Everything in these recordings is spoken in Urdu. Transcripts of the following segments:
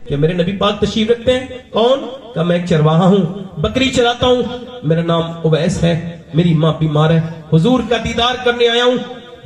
کہ میرے نبی پاک تشریف رکھتے ہیں؟ کون؟ کہ میں ایک چرواہا ہوں، بکری چلاتا ہوں، میرا نام اویس ہے، میری ماں بیمار ہے، حضور کا دیدار کرنے آیا ہوں۔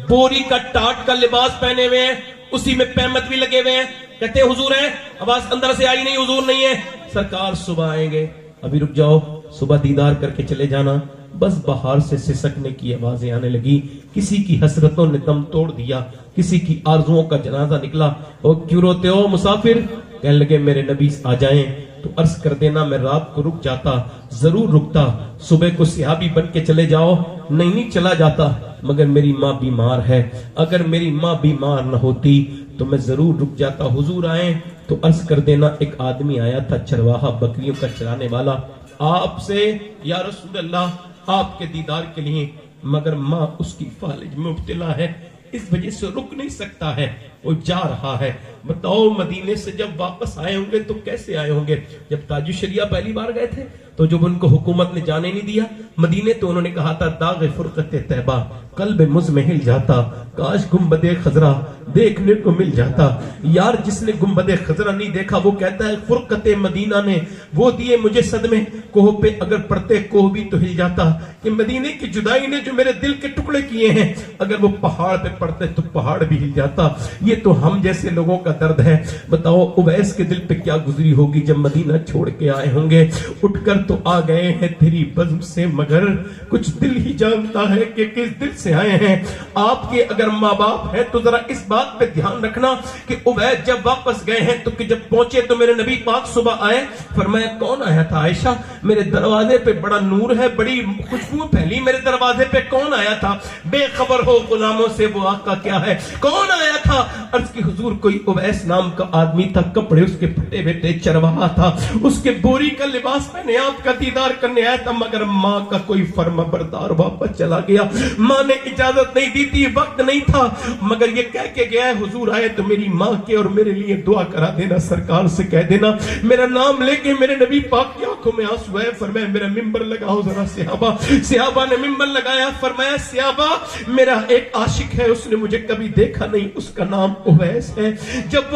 بوری کا ٹاٹ کا لباس پہنے ہوئے ہیں، اسی میں پہمت بھی لگے ہوئے ہیں، کہتے ہیں حضور ہیں، آواز اندر سے آئی نہیں حضور نہیں ہے، سرکار صبح آئیں گے، ابھی رک جاؤ، صبح دیدار کر کے چلے جانا۔ بس باہر سے سسکنے کی آوازیں آنے لگی، کسی کی حسرتوں نے دم توڑ دیا، کسی کی آرزوؤں کا جنازہ نکلا۔ او کیوں روتے ہو مسافر؟ کہنے لگے میرے نبی آ جائیں تو عرض کر دینا میں رات کو رک جاتا، ضرور رکتا، صبح کو صحابی بن کے چلے جاؤ، نہیں چلا جاتا، مگر میری ماں بیمار ہے، اگر میری ماں بیمار نہ ہوتی تو میں ضرور رک جاتا۔ حضور آئیں تو عرض کر دینا ایک آدمی آیا تھا چرواہا بکریوں کا چرانے والا، آپ سے یا رسول اللہ آپ کے دیدار کے لیے، مگر ماں اس کی فالج میں مبتلا ہے، اس وجہ سے رک نہیں سکتا ہے، وہ جا رہا ہے۔ بتاؤ مدینے سے جب واپس آئے ہوں گے تو کیسے آئے ہوں گے؟ جب تاج الشریعہ پہلی بار گئے تھے تو جب ان کو حکومت نے جانے نہیں دیا مدینے تو انہوں نے کہا تھا داغ فرقت طیبہ قلب مزمحل جاتا، کاش گنبد خضرا دیکھنے کو مل جاتا۔ یار جس نے گنبد خضرا نہیں دیکھا وہ کہتا ہے فرقت مدینہ نے وہ دیے مجھے صدمے، کوہ پہ اگر پڑتے کوہ بھی تو ہل جاتا، کہ مدینے کی جدائی نے جو میرے دل کے ٹکڑے کیے ہیں اگر وہ پہاڑ پہ پڑتے تو پہاڑ بھی ہل جاتا۔ یہ تو ہم جیسے لوگوں کا درد ہے۔ بتاؤ اویس کے دل پہ کیا گزری ہوگی جب مدینہ چھوڑ کے آئے ہوں گے۔ اٹھ کر تو آ گئے ہیں تیری بزم سے، مگر کچھ دل ہی جانتا ہے کہ کس دل سے آئے ہیں۔ آپ کے اگر ماں باپ ہے تو ذرا اس بات پہ دھیان رکھنا کہ اویس جب واپس گئے ہیں تو کہ جب پہنچے تو میرے نبی پاک صبح آئے، فرمایا کون آیا تھا؟ عائشہ میرے دروازے پہ بڑا نور ہے، بڑی خوشبو پھیلی، میرے دروازے پہ کون آیا تھا؟ بے خبر ہو غلاموں سے وہ آقا کیا ہے، کون آیا تھا؟ عرض کی حضور کوئی اویس نام کا آدمی تھا، کپڑے اس کے پھٹے بیٹے، چرواہا تھا، اس کے بوری کا لباس پہنے آپ کا دیدار کرنے آیا تھا، مگر ماں کا کوئی فرما بردار واپس چلا گیا۔ ماں نے اجازت نہیں دی تھی، وقت نہیں تھا، مگر یہ کہہ کے گیا ہے حضور آئے تو میری ماں کے اور میرے لیے دعا کرا دینا، سرکار سے کہہ دینا میرا نام لے کے میرے نبی پاک کی آنکھوں میں آنسو ہے۔ فرمایا میرا ممبر لگاؤ ذرا صحابہ، صحابہ نے ممبر لگایا، فرمایا صحابہ میرا ایک عاشق ہے، اس نے مجھے کبھی دیکھا نہیں، اس کا نام اویس ہے، جب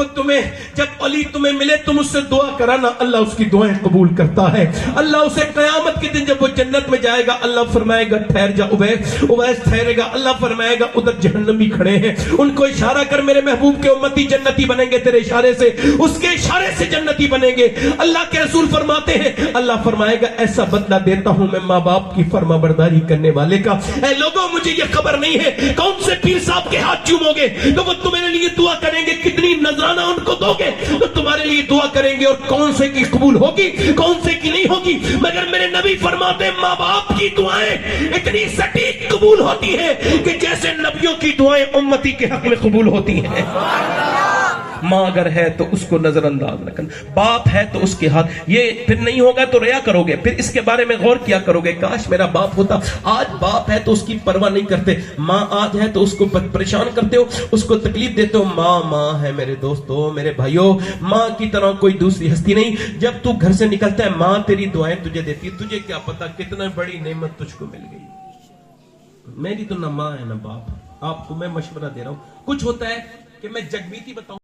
علی تمہیں ملے تم اس سے دعا کرانا، اللہ اس کی دعائیں قبول کرتا ہے۔ اللہ اسے قیامت کے دن جب وہ جنت میں جائے گا اللہ فرمائے گا ٹھہر جا اویس ٹھہرے گا، اللہ فرمائے گا ادھر جہنمی کھڑے ہیں، ان کو اشارہ کر میرے محبوب کے امتی جنتی بنیں گے تیرے اشارے سے، اس کے اشارے سے جنتی بنیں گے۔ اللہ کے رسول فرماتے ہیں اللہ فرمائے گا ایسا بدلہ دیتا ہوں میں ماں باپ کی فرما برداری کرنے والے کا۔ اے لوگوں مجھے یہ خبر نہیں ہے کون سے پیر صاحب کے ہاتھ چومو گے تو وہ تمہارے لیے دعا کریں گے، کتنی نذرانہ ان کو دو گے تو تمہارے لیے دعا کریں گے، اور کون سے کی قبول ہوگی کون سے کی نہیں ہوگی۔ مگر میرے نبی فرماتے ہیں ماں باپ کی دعائیں اتنی سٹیک قبول ہوتی ہیں کہ جیسے نبیوں کی دعائیں امتی کے حق میں قبول ہوتی ہیں۔ ماں اگر ہے تو اس کو نظر انداز نہ کرنا، باپ ہے تو اس کے ہاتھ، یہ پھر نہیں ہوگا تو ریا کرو گے، پھر اس کے بارے میں غور کیا کرو گے کاش میرا باپ ہوتا۔ آج باپ ہے تو اس کی پرواہ نہیں کرتے، ماں آج ہے تو اس کو پریشان کرتے ہو، اس کو تکلیف دیتے ہو۔ ماں ہے میرے دوستو میرے بھائیو، ماں کی طرح کوئی دوسری ہستی نہیں۔ جب تو گھر سے نکلتا ہے ماں تیری دعائیں تجھے دیتی ہے، تجھے کیا پتا کتنا بڑی نعمت تجھ کو مل گئی۔ میری تو نہ ماں ہے نہ باپ، آپ کو میں مشورہ دے رہا ہوں، کچھ ہوتا ہے کہ میں جگمیتی بتاؤں